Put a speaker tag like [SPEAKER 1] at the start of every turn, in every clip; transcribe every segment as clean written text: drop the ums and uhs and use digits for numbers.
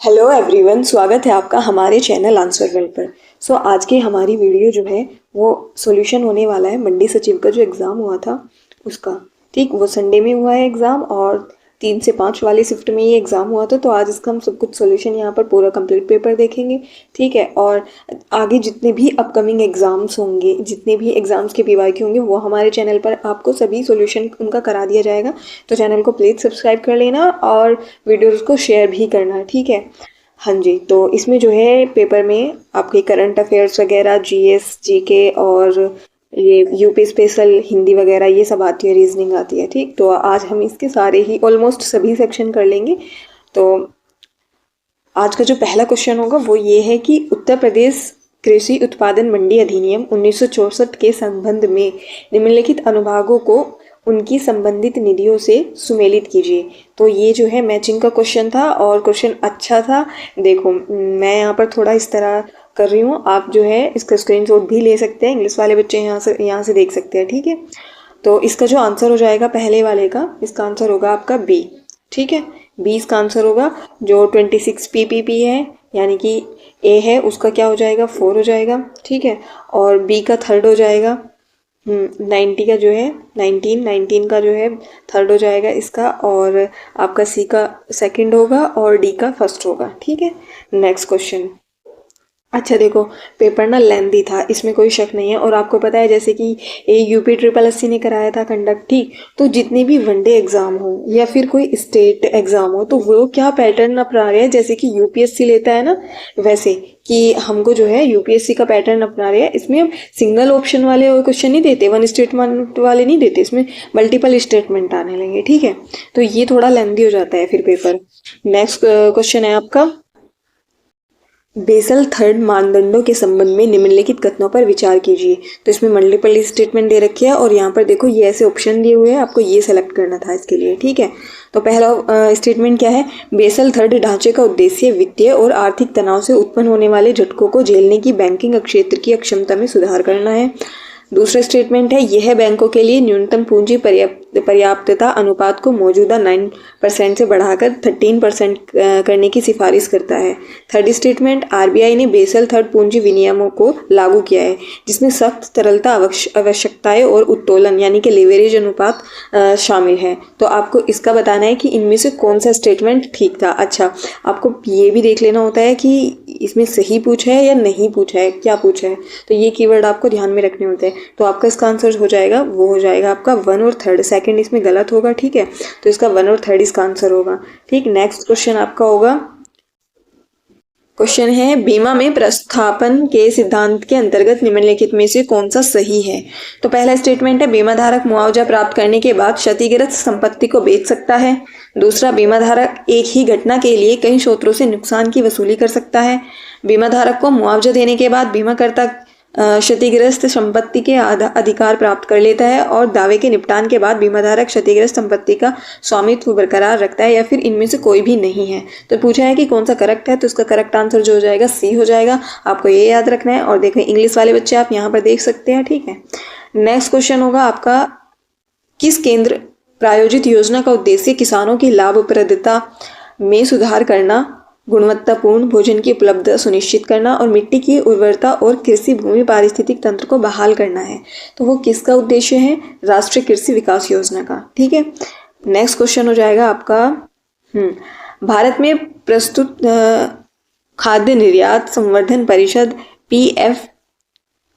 [SPEAKER 1] Hello everyone, स्वागत है आपका हमारे चैनल आंसर वर्ल्ड पर। आज की हमारी वीडियो जो है वो सॉल्यूशन होने वाला है मंडी सचिव का जो एग्ज़ाम हुआ था उसका। ठीक, वो संडे में हुआ है एग्ज़ाम और 3 से 5 वाली शिफ्ट में ये एग्ज़ाम हुआ था। तो आज इसका हम सब कुछ सॉल्यूशन यहाँ पर पूरा कंप्लीट पेपर देखेंगे। ठीक है, और आगे जितने भी अपकमिंग एग्ज़ाम्स होंगे, जितने भी एग्ज़ाम्स के पीवाईक्यू होंगे, वो हमारे चैनल पर आपको सभी सॉल्यूशन उनका करा दिया जाएगा। तो चैनल को प्लीज़ सब्सक्राइब कर लेना और वीडियोज़ को शेयर भी करना। ठीक है, हाँ जी। तो इसमें जो है पेपर में आपके करंट अफेयर्स वगैरह, जीएस, जीके और ये यूपी स्पेशल हिंदी वगैरह ये सब आती है, रीजनिंग आती है। ठीक, तो आज हम इसके सारे ही ऑलमोस्ट सभी सेक्शन कर लेंगे। तो आज का जो पहला क्वेश्चन होगा वो ये है कि उत्तर प्रदेश कृषि उत्पादन मंडी अधिनियम 1964 के संबंध में निम्नलिखित अनुभागों को उनकी संबंधित निधियों से सुमेलित कीजिए। तो ये जो है मैचिंग का क्वेश्चन था और क्वेश्चन अच्छा था। देखो, मैं यहाँ पर थोड़ा इस तरह कर रही हूँ, आप जो है इसका स्क्रीनशॉट भी ले सकते हैं। इंग्लिश वाले बच्चे यहाँ से देख सकते हैं। ठीक है, तो इसका जो आंसर हो जाएगा पहले वाले का, इसका आंसर होगा आपका बी। ठीक है, बी इसका आंसर होगा। जो 26 पीपीपी है यानी कि ए है उसका क्या हो जाएगा, 4 हो जाएगा। ठीक है, और बी का थर्ड हो जाएगा 90 का जो है 19 का जो है थर्ड हो जाएगा इसका, और आपका सी का सेकंड होगा और डी का फर्स्ट होगा। ठीक है, नेक्स्ट क्वेश्चन। अच्छा देखो, पेपर ना लेंदी था, इसमें कोई शक नहीं है। और आपको पता है जैसे कि ये यूपी ट्रिपल एससी ने कराया था कंडक्ट। ठीक, तो जितने भी वनडे एग्जाम हो या फिर कोई स्टेट एग्जाम हो तो वो क्या पैटर्न अपना रहे हैं, जैसे कि यूपीएससी लेता है ना, वैसे कि हमको जो है यूपीएससी का पैटर्न अपना रहे हैं। इसमें हम सिंगल ऑप्शन वाले क्वेश्चन नहीं देते, वन स्टेटमेंट वाले नहीं देते, इसमें मल्टीपल स्टेटमेंट आने लगे। ठीक है, तो ये थोड़ा लेंदी हो जाता है फिर पेपर। नेक्स्ट क्वेश्चन है आपका, बेसल थर्ड मानदंडों के संबंध में निम्नलिखित कथनों पर विचार कीजिए। तो इसमें मल्टीपल स्टेटमेंट दे रखे है और यहाँ पर देखो ये ऐसे ऑप्शन दिए हुए हैं, आपको ये सेलेक्ट करना था इसके लिए। ठीक है, तो पहला स्टेटमेंट क्या है, बेसल थर्ड ढांचे का उद्देश्य वित्तीय और आर्थिक तनाव से उत्पन्न होने वाले झटकों को झेलने की बैंकिंग क्षेत्र की अक्षमता में सुधार करना है। दूसरा स्टेटमेंट है, यह बैंकों के लिए न्यूनतम पूंजी पर्याप्तता अनुपात को मौजूदा 9% से बढ़ाकर 13% करने की सिफारिश करता है। थर्ड स्टेटमेंट, आरबीआई ने बेसल थर्ड पूंजी विनियमों को लागू किया है जिसमें सख्त तरलता आवश्यकताएं और उत्तोलन यानी कि लेवरेज अनुपात शामिल है। तो आपको इसका बताना है कि इनमें से कौन सा स्टेटमेंट ठीक था। अच्छा, आपको ये भी देख लेना होता है कि इसमें सही पूछा है या नहीं पूछा है, क्या पूछा है। तो ये कीवर्ड आपको ध्यान में रखने होते हैं। तो आपका इसका आंसर हो जाएगा, वो हो जाएगा आपका 1 और 3, सेकंड इसमें गलत होगा। ठीक है, तो इसका 1 और 3 इसका आंसर होगा। ठीक, नेक्स्ट क्वेश्चन आपका होगा, क्वेश्चन है, बीमा में प्रस्थापन के सिद्धांत के अंतर्गत निम्नलिखित में से कौन सा सही है। तो पहला स्टेटमेंट है, बीमा धारक मुआवजा प्राप्त करने के बाद क्षतिग्रस्त संपत्ति को बेच सकता है। दूसरा, बीमा धारक एक ही घटना के लिए कई स्रोतों से नुकसान की वसूली कर सकता है। बीमा धारक को मुआवजा देने के बाद बीमाकर्ता क्षतिग्रस्त संपत्ति के अधिकार प्राप्त कर लेता है और दावे के निपटान के बाद बीमाधारक क्षतिग्रस्त संपत्ति का स्वामित्व बरकरार रखता है, या फिर इनमें से कोई भी नहीं है। तो पूछा है कि कौन सा करेक्ट है, तो इसका करेक्ट आंसर जो हो जाएगा सी हो जाएगा। आपको ये याद रखना है। और देखो इंग्लिश वाले बच्चे आप यहाँ पर देख सकते हैं। ठीक है, नेक्स्ट क्वेश्चन होगा आपका, किस केंद्र प्रायोजित योजना का उद्देश्य किसानों की लाभप्रदता में सुधार करना, गुणवत्तापूर्ण भोजन की उपलब्धता सुनिश्चित करना और मिट्टी की उर्वरता और कृषि भूमि पारिस्थितिक तंत्र को बहाल करना है। तो वो किसका उद्देश्य है, राष्ट्रीय कृषि विकास योजना का। ठीक है, नेक्स्ट क्वेश्चन हो जाएगा आपका, भारत में प्रस्तुत खाद्य निर्यात संवर्धन परिषद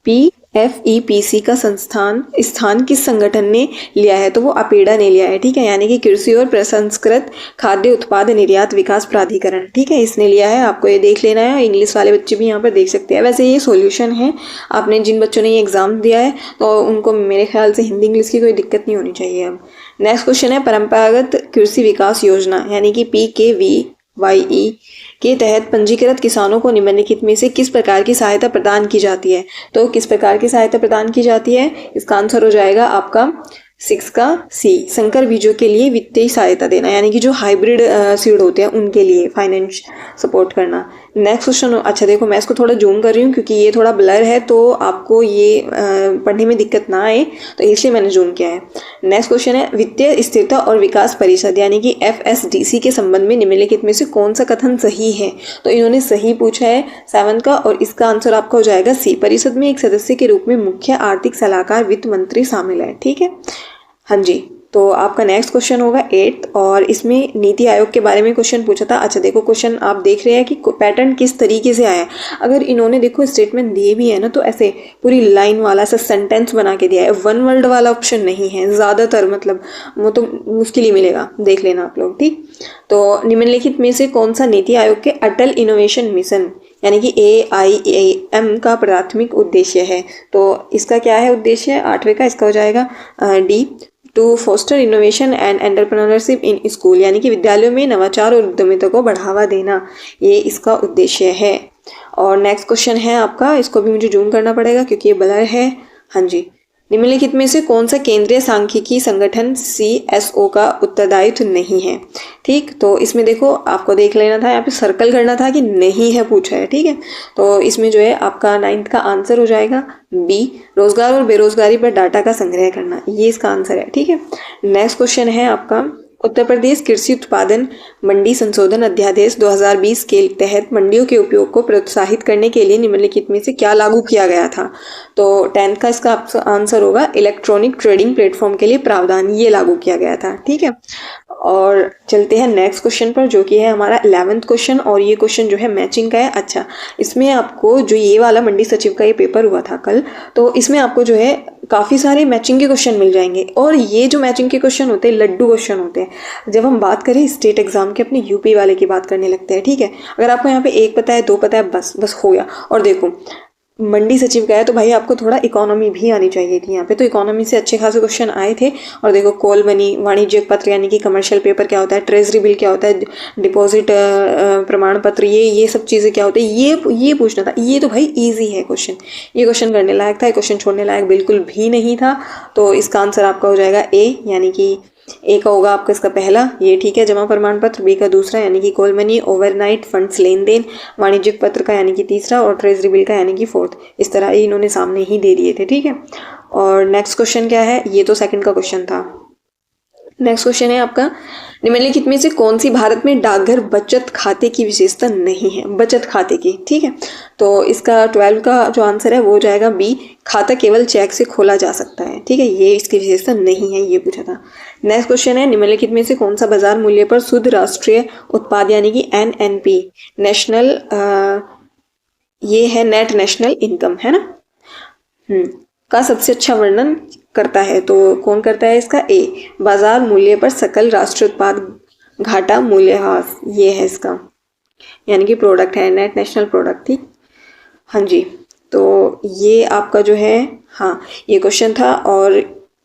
[SPEAKER 1] PFEPC का स्थान किस संगठन ने लिया है। तो वो अपेडा ने लिया है। ठीक है, यानी कि कृषि और प्रसंस्कृत खाद्य उत्पाद निर्यात विकास प्राधिकरण। ठीक है, इसने लिया है। आपको ये देख लेना है। इंग्लिश वाले बच्चे भी यहाँ पर देख सकते हैं। वैसे ये सॉल्यूशन है, आपने जिन बच्चों ने ये एग्जाम दिया है तो उनको मेरे ख्याल से हिंदी इंग्लिश की कोई दिक्कत नहीं होनी चाहिए। अब नेक्स्ट क्वेश्चन है, परंपरागत कृषि विकास योजना यानी कि PKVYE के तहत पंजीकृत किसानों को निम्नलिखित में से किस प्रकार की सहायता प्रदान की जाती है। तो किस प्रकार की सहायता प्रदान की जाती है, इसका आंसर हो जाएगा आपका 6 का सी, संकर बीजों के लिए वित्तीय सहायता देना, यानी कि जो हाइब्रिड सीड होते हैं उनके लिए फाइनेंस सपोर्ट करना। नेक्स्ट क्वेश्चन, अच्छा देखो मैं इसको थोड़ा जूम कर रही हूँ क्योंकि ये थोड़ा ब्लर है तो आपको ये पढ़ने में दिक्कत ना आए, तो इसलिए मैंने जूम किया है। नेक्स्ट क्वेश्चन है, वित्तीय स्थिरता और विकास परिषद यानी कि FSDC के संबंध में निम्नलिखित में से कौन सा कथन सही है? तो इन्होंने सही पूछा है 7 का, और इसका आंसर आपका हो जाएगा सी। परिषद में एक सदस्य के रूप में मुख्य आर्थिक सलाहकार वित्त मंत्री शामिल है। ठीक है, हाँ जी। तो आपका नेक्स्ट क्वेश्चन होगा 8th, और इसमें नीति आयोग के बारे में क्वेश्चन पूछा था। अच्छा देखो क्वेश्चन आप देख रहे हैं कि पैटर्न किस तरीके से आया है। अगर इन्होंने देखो स्टेटमेंट दिए भी है ना, तो ऐसे पूरी लाइन वाला सा सेंटेंस बना के दिया है, वन वर्ड वाला ऑप्शन नहीं है ज़्यादातर, मतलब वो तो मुश्किल ही मिलेगा, देख लेना आप लोग। ठीक, तो निम्नलिखित में से कौन सा नीति आयोग के अटल इनोवेशन मिशन यानी कि AIAM का प्राथमिक उद्देश्य है? तो इसका क्या है उद्देश्य 8वें का? इसका हो जाएगा D, to foster innovation and entrepreneurship in school यानी कि विद्यालयों में नवाचार और उद्यमिता को बढ़ावा देना, ये इसका उद्देश्य है। और नेक्स्ट क्वेश्चन है आपका, इसको भी मुझे जूम करना पड़ेगा क्योंकि ये ब्लर है। हाँ जी, निम्नलिखित में से कौन सा केंद्रीय सांख्यिकी संगठन CSO का उत्तरदायित्व नहीं है? ठीक, तो इसमें देखो आपको देख लेना था, यहाँ पे सर्कल करना था कि नहीं है पूछा है। ठीक है, तो इसमें जो है आपका 9th का आंसर हो जाएगा B, रोजगार और बेरोजगारी पर डाटा का संग्रह करना, ये इसका आंसर है। ठीक है, नेक्स्ट क्वेश्चन है आपका, उत्तर प्रदेश कृषि उत्पादन मंडी संशोधन अध्यादेश 2020 के तहत मंडियों के उपयोग को प्रोत्साहित करने के लिए निम्नलिखित में से क्या लागू किया गया था? तो 10th का इसका आंसर होगा इलेक्ट्रॉनिक ट्रेडिंग प्लेटफॉर्म के लिए प्रावधान, ये लागू किया गया था। ठीक है, और चलते हैं नेक्स्ट क्वेश्चन पर जो कि है हमारा 11th क्वेश्चन, और ये क्वेश्चन जो है मैचिंग का है। अच्छा, इसमें आपको जो ये वाला मंडी सचिव का ये पेपर हुआ था कल, तो इसमें आपको जो है काफ़ी सारे मैचिंग के क्वेश्चन मिल जाएंगे, और ये जो मैचिंग के क्वेश्चन होते हैं लड्डू क्वेश्चन होते हैं। जब हम बात करें स्टेट एग्जाम के, अपने यूपी वाले की बात करने लगते हैं। ठीक है, अगर आपको यहाँ पे 1 पता है 2 पता है, बस हो गया। और देखो मंडी सचिव का है तो भाई आपको थोड़ा इकोनॉमी भी आनी चाहिए थी यहाँ पे, तो इकोनॉमी से अच्छे खासे क्वेश्चन आए थे। और देखो कॉल मनी, वाणिज्यिक पत्र यानी कि कमर्शियल पेपर क्या होता है, ट्रेजरी बिल क्या होता है, डिपॉजिट प्रमाण पत्र, ये सब चीज़ें क्या होती है, ये पूछना था। ये तो भाई इजी है क्वेश्चन, ये क्वेश्चन करने लायक था, क्वेश्चन छोड़ने लायक बिल्कुल भी नहीं था। तो इसका आंसर आपका हो जाएगा A, यानी कि A का होगा आपका इसका पहला, ये ठीक है, जमा प्रमाण पत्र। B का दूसरा यानी कि कॉल मनी, ओवरनाइट फंड्स लेन देन। वाणिज्यिक पत्र का यानी कि तीसरा, और ट्रेजरी बिल का यानी कि 4th। इस तरह ही इन्होंने सामने ही दे दिए थे। ठीक है, और नेक्स्ट क्वेश्चन क्या है, ये तो 2nd का क्वेश्चन था। नेक्स्ट क्वेश्चन है आपका, निम्नलिखित में से कौन सी भारत में डाकघर बचत खाते की विशेषता नहीं है? बचत खाते की। ठीक है, तो इसका 12 का जो आंसर है वो हो जाएगा B, खाता केवल चेक से खोला जा सकता है। ठीक है, ये इसकी विशेषता नहीं है, ये पूछा था। नेक्स्ट क्वेश्चन है, निम्नलिखित में से कौन सा बाजार मूल्य पर शुद्ध राष्ट्रीय उत्पाद यानी कि NNP नेशनल, ये है नेट नेशनल इनकम, है ना, का सबसे अच्छा वर्णन करता है? तो कौन करता है इसका? A, बाजार मूल्य पर सकल राष्ट्रीय उत्पाद घाटा मूल्यह्रास, ये है इसका, यानी कि प्रोडक्ट है, नेट नेशनल प्रोडक्ट। ठीक, हाँ जी, तो ये आपका जो है, हाँ ये क्वेश्चन था। और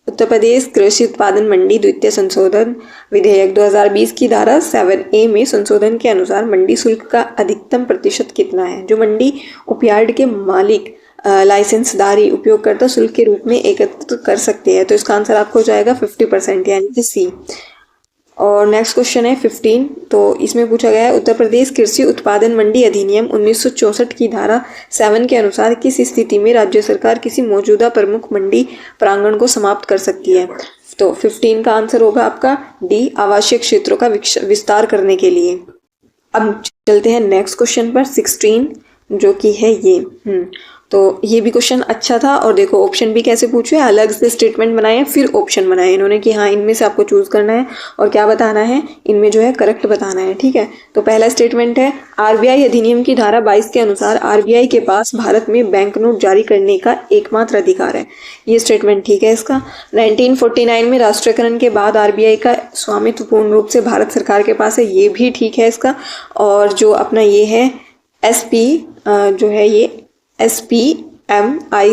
[SPEAKER 1] उत्तर प्रदेश कृषि उत्पादन मंडी द्वितीय संशोधन विधेयक 2020 की धारा 7A में संशोधन के अनुसार मंडी शुल्क का अधिकतम प्रतिशत कितना है जो मंडी उपयार्ड के मालिक लाइसेंसदारी उपयोगकर्ता शुल्क के रूप में एकत्र कर सकते हैं? तो इसका आंसर आपको हो जाएगा 50% यानी कि C। और नेक्स्ट क्वेश्चन है 15, तो इसमें पूछा गया है, उत्तर प्रदेश कृषि उत्पादन मंडी अधिनियम 1964 की धारा 7 के अनुसार किस स्थिति में राज्य सरकार किसी मौजूदा प्रमुख मंडी प्रांगण को समाप्त कर सकती है? तो 15 का आंसर होगा आपका D, आवासीय क्षेत्रों का विस्तार करने के लिए। अब चलते हैं नेक्स्ट क्वेश्चन पर 16, जो कि है ये तो ये भी क्वेश्चन अच्छा था। और देखो ऑप्शन भी कैसे पूछे, अलग से स्टेटमेंट बनाए हैं फिर ऑप्शन बनाए इन्होंने कि हाँ इनमें से आपको चूज करना है और क्या बताना है, इनमें जो है करेक्ट बताना है। ठीक है, तो पहला स्टेटमेंट है, RBI अधिनियम की धारा 22 के अनुसार RBI के पास भारत में बैंक नोट जारी करने का एकमात्र अधिकार है। ये स्टेटमेंट ठीक है इसका। 1949 में राष्ट्रीयकरण के बाद RBI का स्वामित्व पूर्ण रूप से भारत सरकार के पास है, ये भी ठीक है इसका। और जो अपना ये है SP जो है ये SPMICAL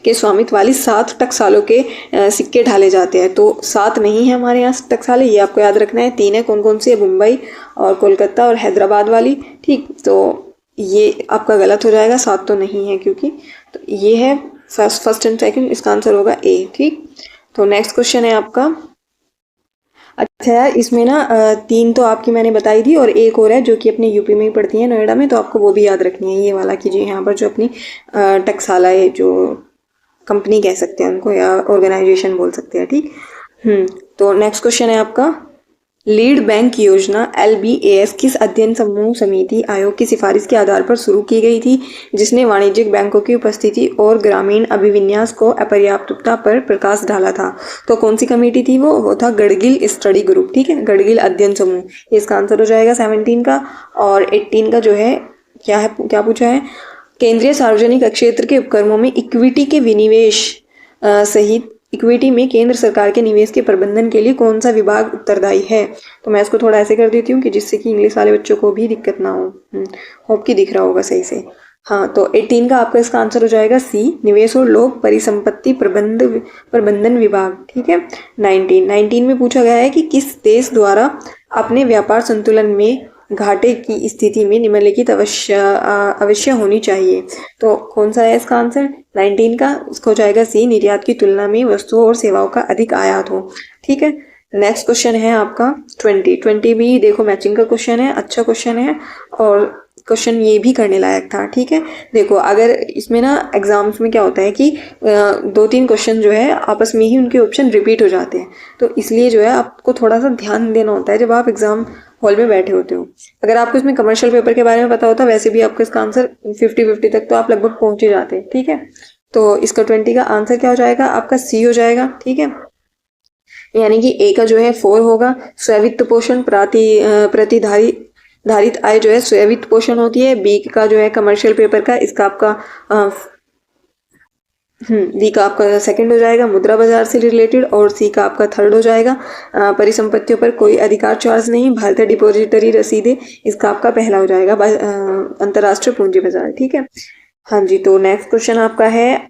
[SPEAKER 1] के स्वामित्व वाली 7 टकसालों के सिक्के ढाले जाते हैं। तो 7 नहीं है हमारे यहाँ टकसालें, ये आपको याद रखना है। 3 है, कौन कौन सी है, मुंबई और कोलकाता और हैदराबाद वाली। ठीक, तो ये आपका गलत हो जाएगा, 7 तो नहीं है क्योंकि, तो ये है फर्स्ट एंड सेकंड, इसका आंसर होगा A। ठीक, तो नेक्स्ट क्वेश्चन है आपका अच्छा यार, इसमें ना 3 तो आपकी मैंने बताई थी और एक और है जो कि अपने यूपी में ही पड़ती है, नोएडा में, तो आपको वो भी याद रखनी है। ये वाला कीजिए, यहाँ पर जो अपनी टकसाला है, जो कंपनी कह सकते हैं उनको या ऑर्गेनाइजेशन बोल सकते हैं, ठीक। तो नेक्स्ट क्वेश्चन है आपका, लीड बैंक योजना LBAS किस अध्ययन समूह समिति आयोग की सिफारिश के आधार पर शुरू की गई थी, जिसने वाणिज्यिक बैंकों की उपस्थिति और ग्रामीण अभिविन्यास को अपर्याप्तता पर प्रकाश डाला था। तो कौन सी कमेटी थी वो था गडगिल स्टडी ग्रुप, ठीक है, गडगिल अध्ययन समूह। इसका आंसर हो जाएगा 17 का। और 18 का जो है क्या पूछा है, केंद्रीय सार्वजनिक क्षेत्र के उपक्रमों में इक्विटी के विनिवेश सहित इक्विटी में केंद्र सरकार के निवेश के प्रबंधन के लिए कौन सा विभाग उत्तरदायी है। तो मैं इसको थोड़ा ऐसे कर देती हूँ कि जिससे कि इंग्लिश वाले बच्चों को भी दिक्कत ना हो। होप कि दिख रहा होगा सही से। हाँ, तो 18 का आपका इसका आंसर हो जाएगा सी, निवेश और लोक परिसंपत्ति प्रबंधन विभाग, ठीक है। 19 में पूछा गया है कि किस देश द्वारा अपने व्यापार संतुलन में घाटे की स्थिति में निम्नलिखित अवश्य होनी चाहिए। तो कौन सा है इसका आंसर 19 का, उसको हो जाएगा सी, निर्यात की तुलना में वस्तुओं और सेवाओं का अधिक आयात हो, ठीक है। नेक्स्ट क्वेश्चन है आपका 20 भी देखो मैचिंग का क्वेश्चन है, अच्छा क्वेश्चन है और क्वेश्चन ये भी करने लायक था, ठीक है। देखो अगर इसमें ना एग्जाम्स में क्या होता है कि 2-3 क्वेश्चन जो है आपस में ही उनके ऑप्शन रिपीट हो जाते हैं, तो इसलिए जो है आपको थोड़ा सा ध्यान देना होता है जब आप एग्जाम हॉल में बैठे होते हो। अगर आपको इसमें कमर्शियल पेपर के बारे में पता होता वैसे भी आपको इसका आंसर 50-50 तक तो आप लगभग पहुंच ही जाते, ठीक है। तो इसका 20 का आंसर क्या हो जाएगा आपका सी हो जाएगा, ठीक है। यानी कि ए का जो है 4 होगा, स्ववित्त पोषण प्रतिधारित आय जो है स्ववित्त पोषण होती है। बी का जो है कमर्शियल पेपर का, इसका आपका डी का आपका सेकंड हो जाएगा, मुद्रा बाजार से रिलेटेड, और सी का आपका थर्ड हो जाएगा, परिसंपत्तियों पर कोई अधिकार चार्ज नहीं, भारतीय डिपॉजिटरी रसीदें, इसका आपका पहला हो जाएगा, अंतर्राष्ट्रीय पूंजी बाजार, ठीक है। हाँ जी, तो नेक्स्ट क्वेश्चन आपका है,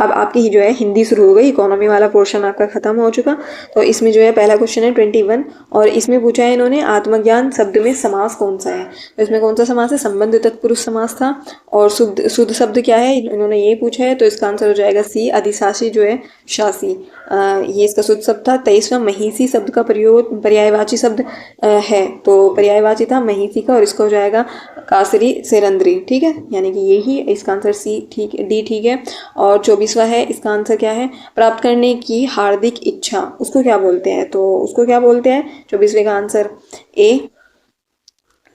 [SPEAKER 1] अब आपकी ही जो है हिंदी शुरू हो गई, इकोनॉमी वाला पोर्शन आपका खत्म हो चुका। तो इसमें जो है पहला क्वेश्चन है 21 और इसमें पूछा है इन्होंने आत्मज्ञान शब्द में समास कौन सा है। तो इसमें कौन सा समास है, संबंध तत्पुरुष समास था। और शुद्ध शब्द क्या है इन्होंने ये पूछा है, तो इसका आंसर हो जाएगा सी, अधिशासी जो है शासी, ये इसका शुद्ध शब्द था। 23वां महिषी शब्द का प्रयोग पर्यायवाची शब्द है, तो पर्यायवाची था महिषी का और इसका हो जाएगा कासरी सेरंद्री, ठीक है। यानी कि यही इसका आंसर सी, ठीक, डी ठीक है। और 24वां है, इसका आंसर क्या है, प्राप्त करने की हार्दिक इच्छा, उसको क्या बोलते हैं, तो उसको क्या बोलते हैं, 24वें का आंसर ए।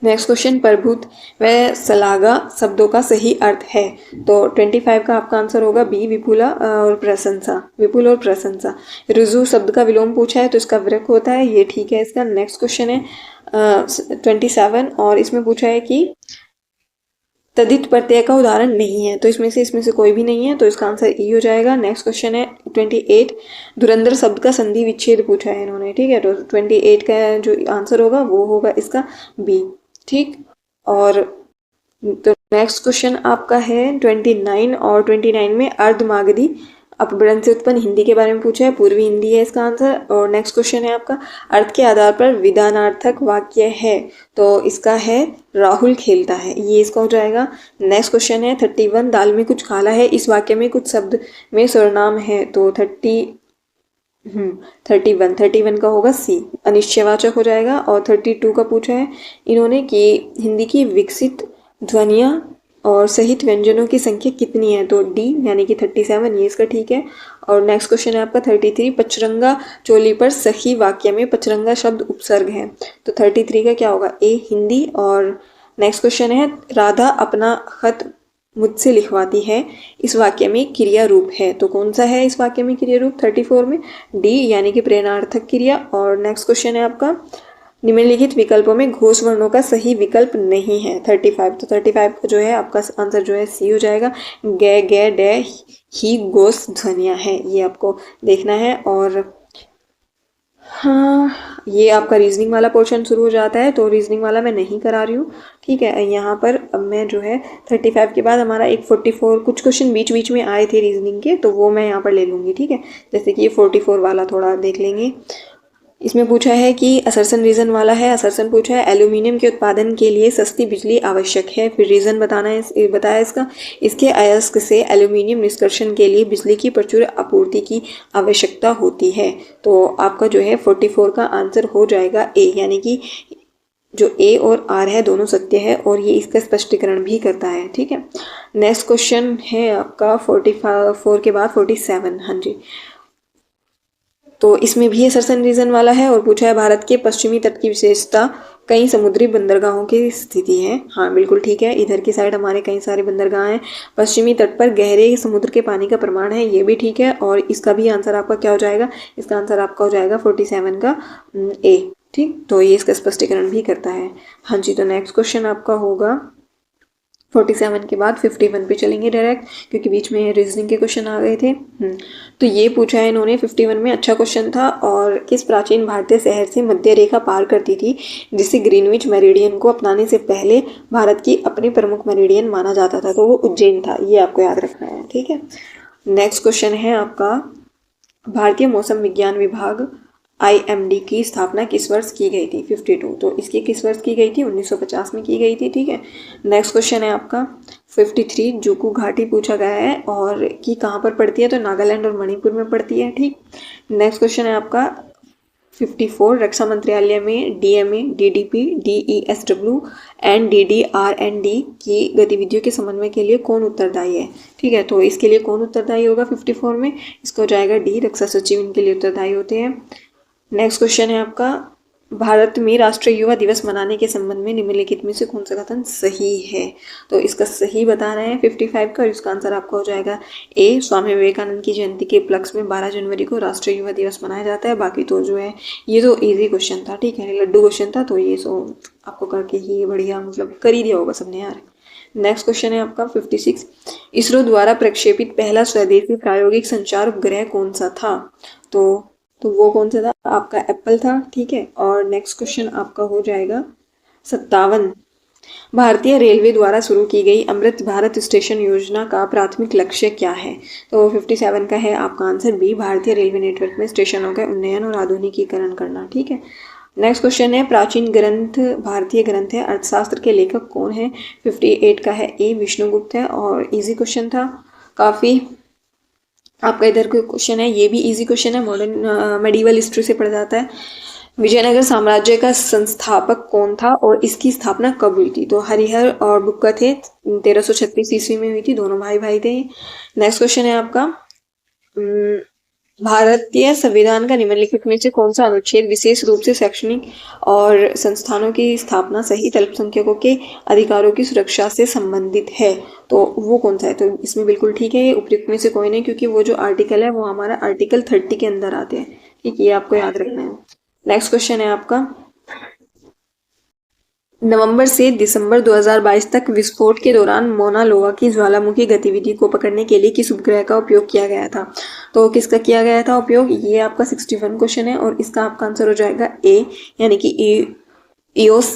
[SPEAKER 1] नेक्स्ट क्वेश्चन, प्रभुत व सलागा शब्दों का सही अर्थ है। तो 25 का आपका आंसर होगा बी, विपुला और प्रशंसा, विपुल और प्रशंसा। रुजु शब्द का विलोम पूछा है तो इसका वृक्क होता है, ये ठीक है इसका। नेक्स्ट क्वेश्चन है 27 और इसमें पूछा है कि तदित प्रत्यय का उदाहरण नहीं है, तो इसमें से कोई भी नहीं है, तो इसका आंसर ई हो जाएगा। नेक्स्ट क्वेश्चन है 28, धुरंधर शब्द का संधि विच्छेद पूछा है इन्होंने, ठीक है। तो 28 का जो आंसर होगा वो होगा इसका बी, ठीक। और तो नेक्स्ट क्वेश्चन आपका है 29 और 29 में अर्धमागधी अपभ्रंश से उत्पन्न हिंदी के बारे में पूछा है, पूर्वी हिंदी है इसका आंसर। और नेक्स्ट क्वेश्चन है आपका अर्थ के आधार पर विधानार्थक वाक्य है, तो इसका है राहुल खेलता है, ये इसका हो जाएगा। नेक्स्ट क्वेश्चन है 31, दाल में कुछ काला है, इस वाक्य में कुछ शब्द में सर्वनाम है, तो 31 का होगा सी, अनिश्चयवाचक हो जाएगा। और 32 का पूछा है इन्होंने कि हिंदी की विकसित ध्वनियाँ और सहित व्यंजनों की संख्या कितनी है, तो डी यानी कि 37, ये इसका ठीक है। और नेक्स्ट क्वेश्चन है आपका 33, पचरंगा चोली पर सखी वाक्य में पचरंगा शब्द उपसर्ग है, तो 33 का क्या होगा, ए, हिंदी। और नेक्स्ट क्वेश्चन है राधा अपना खत मुझसे लिखवाती है, इस वाक्य में क्रिया रूप है, तो कौन सा है इस वाक्य में क्रिया रूप 34 में, डी यानी कि प्रेरणार्थक क्रिया। और नेक्स्ट क्वेश्चन है आपका निम्नलिखित विकल्पों में घोष वर्णों का सही विकल्प नहीं है 35, तो 35 का जो है आपका आंसर जो है सी हो जाएगा, गे गे डे ही घोष ध्वनियाँ हैं, ये आपको देखना है। और हाँ, ये आपका रीजनिंग वाला पोर्शन शुरू हो जाता है, तो रीजनिंग वाला मैं नहीं करा रही हूँ, ठीक है। यहाँ पर अब मैं जो है 35 के बाद हमारा एक 44 कुछ क्वेश्चन बीच बीच में आए थे रीजनिंग के, तो वो मैं यहाँ पर ले लूँगी, ठीक है। जैसे कि ये 44 वाला थोड़ा देख लेंगे। इसमें पूछा है कि असर्शन रीज़न वाला है। असर्शन पूछा है एल्यूमिनियम के उत्पादन के लिए सस्ती बिजली आवश्यक है। फिर रीज़न बताया इसका, इसके अयस्क से एल्यूमिनियम निष्कर्षण के लिए बिजली की प्रचुर आपूर्ति की आवश्यकता होती है। तो आपका जो है 44 का आंसर हो जाएगा ए, यानी कि जो ए और आर है दोनों सत्य है और ये इसका स्पष्टीकरण भी करता है। ठीक है, नेक्स्ट क्वेश्चन है आपका 44 के बाद 47। हाँ जी, तो इसमें भी असर्शन रीजन वाला है और पूछा है भारत के पश्चिमी तट की विशेषता कई समुद्री बंदरगाहों की स्थिति है। हाँ बिल्कुल ठीक है, इधर की साइड हमारे कई सारे बंदरगाह हैं। पश्चिमी तट पर गहरे समुद्र के पानी का प्रमाण है, ये भी ठीक है। और इसका भी आंसर आपका क्या हो जाएगा, इसका आंसर आपका हो जाएगा 47 का ए। ठीक, तो ये इसका स्पष्टीकरण भी करता है। हाँ जी, तो नेक्स्ट क्वेश्चन आपका होगा 47 के बाद 51 पे चलेंगे डायरेक्ट, क्योंकि बीच में रीजनिंग के क्वेश्चन आ गए थे। तो ये पूछा है इन्होंने 51 में, अच्छा क्वेश्चन था। और किस प्राचीन भारतीय शहर से मध्य रेखा पार करती थी जिसे ग्रीनविच मेरिडियन को अपनाने से पहले भारत की अपनी प्रमुख मेरिडियन माना जाता था? तो वो उज्जैन था, ये आपको याद रखना है। ठीक है, नेक्स्ट क्वेश्चन है आपका भारतीय मौसम विज्ञान विभाग IMD की स्थापना किस वर्ष की गई थी? 52, तो इसकी किस वर्ष की गई थी? 1950 में की गई थी। ठीक है, नेक्स्ट क्वेश्चन है आपका 53 जुकू घाटी पूछा गया है और कि कहाँ पर पड़ती है? तो नागालैंड और मणिपुर में पड़ती है। ठीक, नेक्स्ट क्वेश्चन है आपका 54 रक्षा मंत्रालय में DMA, DDP, DESW and DDR&D की गतिविधियों के समन्वय के लिए कौन उत्तरदायी है? ठीक है, तो इसके लिए कौन उत्तरदायी होगा 54 में? इसको हो जाएगा डी, रक्षा सचिव इनके लिए उत्तरदायी होते हैं। नेक्स्ट क्वेश्चन है आपका भारत में राष्ट्रीय युवा दिवस मनाने के संबंध में निम्नलिखित में से कौन सा कथन सही है? तो इसका सही बता रहे हैं 55 का, और इसका आंसर आपका हो जाएगा ए, स्वामी विवेकानंद की जयंती के उपलक्ष्य में 12 जनवरी को राष्ट्रीय युवा दिवस मनाया जाता है। बाकी तो जो है ये तो इजी क्वेश्चन था। ठीक है, लड्डू क्वेश्चन था, तो ये सो आपको करके ही बढ़िया मतलब कर ही दिया होगा सबने यार। नेक्स्ट क्वेश्चन है आपका 56 इसरो द्वारा प्रक्षेपित पहला स्वदेशी प्रायोगिक संचार उपग्रह कौन सा था? तो वो कौन सा था? आपका एप्पल था। ठीक है, और नेक्स्ट क्वेश्चन आपका हो जाएगा 57 भारतीय रेलवे द्वारा शुरू की गई अमृत भारत स्टेशन योजना का प्राथमिक लक्ष्य क्या है? तो 57 का है आपका आंसर बी, भारतीय रेलवे नेटवर्क में स्टेशनों का उन्नयन और आधुनिकीकरण करना। ठीक है, नेक्स्ट क्वेश्चन है प्राचीन ग्रंथ भारतीय ग्रंथ है अर्थशास्त्र के लेखक कौन है? 58 का है ए, विष्णुगुप्त है, और इजी क्वेश्चन था काफ़ी। आपका इधर कोई क्वेश्चन है, ये भी इजी क्वेश्चन है, मॉडर्न मेडिवल हिस्ट्री से पढ़ जाता है। विजयनगर साम्राज्य का संस्थापक कौन था और इसकी स्थापना कब हुई थी? तो हरिहर और बुक्का थे, 1336 ईस्वी में हुई थी, दोनों भाई भाई थे। नेक्स्ट क्वेश्चन है आपका भारतीय संविधान का निम्नलिखित में से कौन सा अनुच्छेद विशेष रूप से शैक्षणिक और संस्थानों की स्थापना सहित अल्पसंख्यकों के अधिकारों की सुरक्षा से संबंधित है? तो वो कौन सा है? तो इसमें बिल्कुल ठीक है, ये उपयुक्त में से कोई नहीं, क्योंकि वो जो आर्टिकल है वो हमारा आर्टिकल 30 के अंदर आते हैं। ठीक, ये आपको याद रखना है। नेक्स्ट क्वेश्चन है आपका नवंबर से दिसंबर 2022 तक विस्फोट के दौरान मौना लोआ की ज्वालामुखी गतिविधि को पकड़ने के लिए किस उपग्रह का उपयोग किया गया था? तो किसका किया गया था उपयोग? ये आपका 61 क्वेश्चन है और इसका आपका आंसर हो जाएगा ए, यानी कि EOS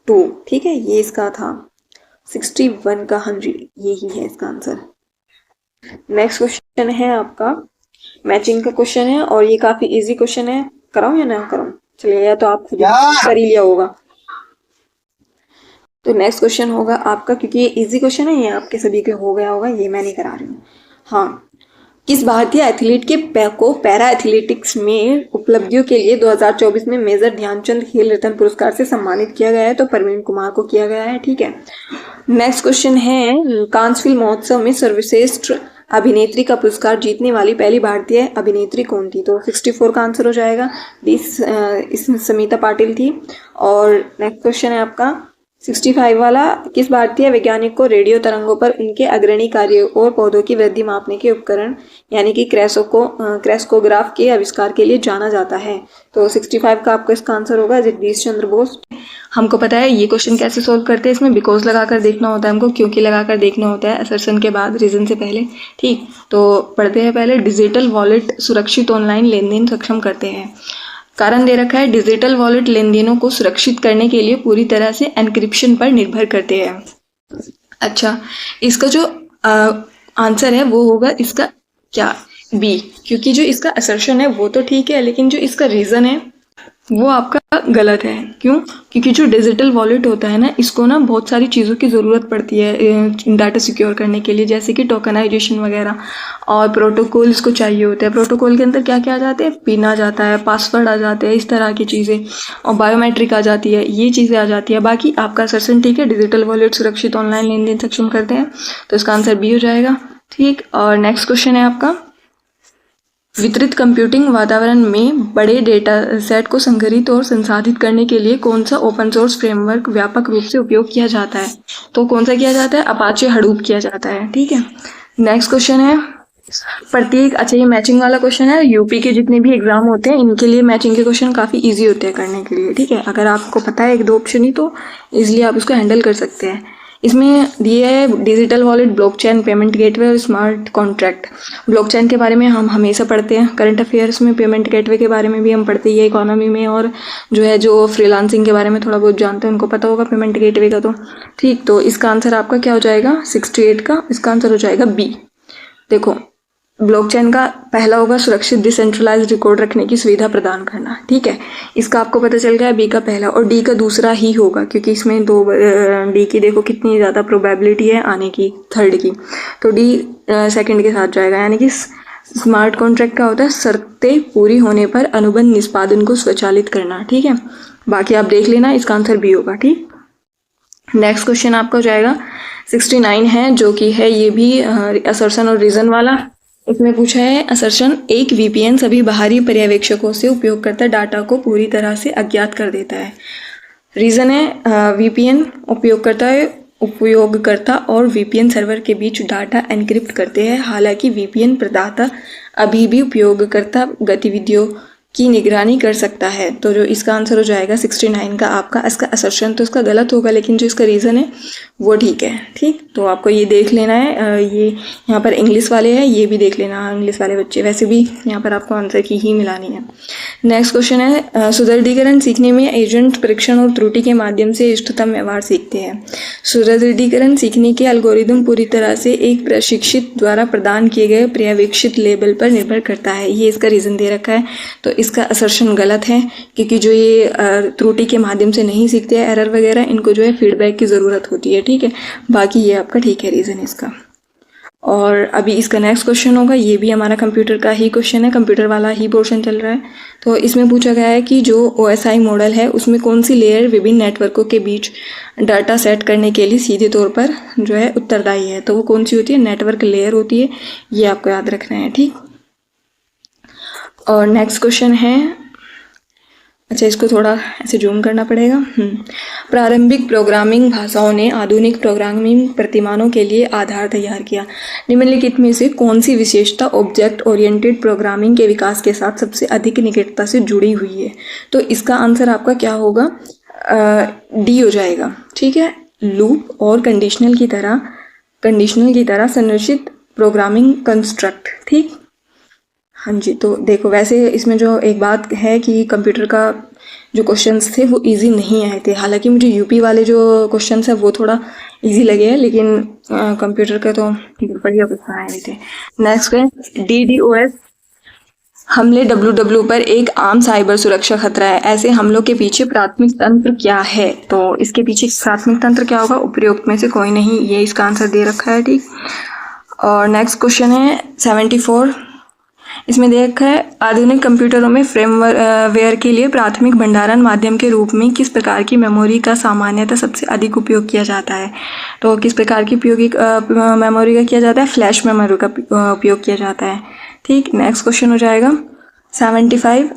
[SPEAKER 1] 2। ठीक है, ये इसका था 61 का। हाँ जी, यही है इसका आंसर। नेक्स्ट क्वेश्चन है आपका मैचिंग का क्वेश्चन है और ये काफी इजी क्वेश्चन है। कराऊं या ना कराऊं? चलिए, या तो आप खुद कर ही लिया होगा। तो नेक्स्ट क्वेश्चन होगा आपका, क्योंकि ये इजी क्वेश्चन है, ये आपके सभी के हो गया होगा, ये मैं नहीं करा रही हूँ। हाँ, किस भारतीय एथलीट को पैरा एथलेटिक्स में उपलब्धियों के लिए 2024 में मेजर ध्यानचंद खेल रत्न पुरस्कार से सम्मानित किया गया है? तो प्रवीण कुमार को किया गया है। ठीक है, नेक्स्ट क्वेश्चन है कांस फिल्म महोत्सव में सर्वश्रेष्ठ अभिनेत्री का पुरस्कार जीतने वाली पहली भारतीय अभिनेत्री कौन थी? तो 64 का आंसर हो जाएगा डी, इसमें समीता पाटिल थी। और नेक्स्ट क्वेश्चन है आपका 65 वाला, किस भारतीय वैज्ञानिक को रेडियो तरंगों पर उनके अग्रणी कार्यों और पौधों की वृद्धि मापने के उपकरण यानी कि क्रेस्कोग्राफ के आविष्कार के लिए जाना जाता है? तो 65 का आपका इसका आंसर होगा जगदीश चंद्र बोस। हमको पता है ये क्वेश्चन कैसे सोल्व करते हैं, इसमें बिकॉज लगाकर देखना होता है हमको, क्योंकि लगाकर देखना होता है असर्शन के बाद रीजन से पहले। ठीक, तो पढ़ते हैं पहले। डिजिटल वॉलेट सुरक्षित ऑनलाइन लेन देन सक्षम करते हैं। कारण दे रखा है डिजिटल वॉलेट लेन देनों को सुरक्षित करने के लिए पूरी तरह से एनक्रिप्शन पर निर्भर करते हैं। अच्छा, इसका जो आंसर है वो होगा इसका क्या? बी, क्योंकि जो इसका असर्शन है वो तो ठीक है, लेकिन जो इसका रीजन है वो आपका गलत है। क्यों? क्योंकि जो डिजिटल वॉलेट होता है ना, इसको ना बहुत सारी चीज़ों की ज़रूरत पड़ती है डाटा सिक्योर करने के लिए, जैसे कि टोकनाइजेशन वगैरह, और प्रोटोकॉल इसको चाहिए होता है। प्रोटोकॉल के अंदर क्या क्या आ जाते हैं? पिन आ जाता है, पासवर्ड आ जाते हैं, इस तरह की चीज़ें, और बायोमेट्रिक आ जाती है, ये चीज़ें आ जाती है। बाकी आपका असर्शन ठीक है, डिजिटल वॉलेट सुरक्षित ऑनलाइन लेन देन सक्षम करते हैं, तो इसका आंसर बी हो जाएगा। ठीक, और नेक्स्ट क्वेश्चन है आपका, वितरित कंप्यूटिंग वातावरण में बड़े डेटा सेट को संग्रहित और संसाधित करने के लिए कौन सा ओपन सोर्स फ्रेमवर्क व्यापक रूप से उपयोग किया जाता है? तो कौन सा किया जाता है? अपाचे हडूप किया जाता है। ठीक है, नेक्स्ट क्वेश्चन है प्रत्येक, अच्छा ये मैचिंग वाला क्वेश्चन है। यूपी के जितने भी एग्जाम होते हैं इनके लिए मैचिंग के क्वेश्चन काफ़ी इजी होते हैं करने के लिए। ठीक है, अगर आपको पता है एक दो ऑप्शन ही तो इजिली आप उसको हैंडल कर सकते हैं। इसमें दिए है digital wallet, blockchain, payment gateway और स्मार्ट कॉन्ट्रैक्ट। ब्लॉकचेन के बारे में हम हमेशा पढ़ते हैं करंट अफेयर्स में, पेमेंट गेटवे के बारे में भी हम पढ़ते ही है इकोनॉमी में, और जो फ्रीलांसिंग के बारे में थोड़ा बहुत जानते हैं उनको पता होगा पेमेंट गेटवे का। तो ठीक, तो इसका आंसर आपका क्या हो जाएगा? 68 का इसका आंसर हो जाएगा बी। देखो, ब्लॉकचेन का पहला होगा सुरक्षित डिसेंट्रलाइज्ड रिकॉर्ड रखने की सुविधा प्रदान करना। ठीक है, इसका आपको पता चल गया, बी का पहला, और डी का दूसरा ही होगा क्योंकि इसमें दो डी की देखो कितनी ज़्यादा प्रोबेबिलिटी है आने की, थर्ड की, तो डी सेकंड के साथ जाएगा। यानी कि स्मार्ट कॉन्ट्रैक्ट का होता है शर्तें पूरी होने पर अनुबंध निष्पादन को स्वचालित करना। ठीक है, बाकी आप देख लेना, इसका आंसर बी होगा। ठीक, नेक्स्ट क्वेश्चन आपका हो जाएगा 69 है, जो कि है ये भी असर्शन और रीजन वाला। इसमें पूछा है असर्शन, एक वीपीएन सभी बाहरी पर्यवेक्षकों से उपयोगकर्ता डाटा को पूरी तरह से अज्ञात कर देता है। रीजन है वीपीएन उपयोगकर्ता और वीपीएन सर्वर के बीच डाटा एनक्रिप्ट करते हैं, हालांकि वीपीएन प्रदाता अभी भी उपयोगकर्ता गतिविधियों की निगरानी कर सकता है। तो जो इसका आंसर हो जाएगा 69 का आपका, इसका असर्शन तो इसका गलत होगा, लेकिन जो इसका रीज़न है वो ठीक है। ठीक, तो आपको ये देख लेना है, ये यहाँ पर इंग्लिश वाले हैं, ये भी देख लेना इंग्लिश वाले बच्चे, वैसे भी यहाँ पर आपको आंसर की ही मिलानी है। नेक्स्ट क्वेश्चन है सुदृढ़ीकरण सीखने में एजेंट परीक्षण और त्रुटि के माध्यम से इष्टतम व्यवहार सीखते हैं। सुदृढ़ीकरण सीखने के एल्गोरिदम पूरी तरह से एक प्रशिक्षित द्वारा प्रदान किए गए पर्यवेक्षित लेबल पर निर्भर करता है, ये इसका रीज़न दे रखा है। तो इसका असर्शन गलत है, क्योंकि जो ये त्रुटि के माध्यम से नहीं सीखते हैं, एरर वगैरह, इनको जो है फीडबैक की ज़रूरत होती है। ठीक है, बाकी ये आपका ठीक है रीज़न इसका। और अभी इसका नेक्स्ट क्वेश्चन होगा, ये भी हमारा कंप्यूटर का ही क्वेश्चन है, कंप्यूटर वाला ही पोर्शन चल रहा है। तो इसमें पूछा गया है कि जो OSI मॉडल है उसमें कौन सी लेयर विभिन्न नेटवर्कों के बीच डाटा सेट करने के लिए सीधे तौर पर जो है उत्तरदायी है। तो वो कौन सी होती है? नेटवर्क लेयर होती है, ये आपको याद रखना है। ठीक, और नेक्स्ट क्वेश्चन है, अच्छा इसको थोड़ा ऐसे जूम करना पड़ेगा। प्रारंभिक प्रोग्रामिंग भाषाओं ने आधुनिक प्रोग्रामिंग प्रतिमानों के लिए आधार तैयार किया। निम्नलिखित में से कौन सी विशेषता ऑब्जेक्ट ओरिएंटेड प्रोग्रामिंग के विकास के साथ सबसे अधिक निकटता से जुड़ी हुई है? तो इसका आंसर आपका क्या होगा? डी हो जाएगा। ठीक है, लूप और कंडीशनल की तरह संरचित प्रोग्रामिंग कंस्ट्रक्ट। ठीक, हाँ जी, तो देखो वैसे इसमें जो एक बात है कि कंप्यूटर का जो क्वेश्चंस थे वो इजी नहीं आए थे, हालांकि मुझे यूपी वाले जो क्वेश्चंस है वो थोड़ा इजी लगे हैं, लेकिन कंप्यूटर का तो बढ़िया क्वेश्चन आए हुए थे। नेक्स्ट है DDoS हमले WW पर एक आम साइबर सुरक्षा खतरा है, ऐसे हमलों के पीछे प्राथमिक तंत्र क्या है? तो इसके पीछे प्राथमिक तंत्र क्या होगा? उपरोक्त में से कोई नहीं, ये इसका आंसर दे रखा है। ठीक, और नेक्स्ट क्वेश्चन है 74, इसमें दे रखा है आधुनिक कंप्यूटरों में फ्रेमवेयर के लिए प्राथमिक भंडारण माध्यम के रूप में किस प्रकार की मेमोरी का सामान्यतः सबसे अधिक उपयोग किया जाता है? तो किस प्रकार की उपयोगी मेमोरी का किया जाता है? फ्लैश मेमोरी का उपयोग किया जाता है। ठीक, नेक्स्ट क्वेश्चन हो जाएगा 75,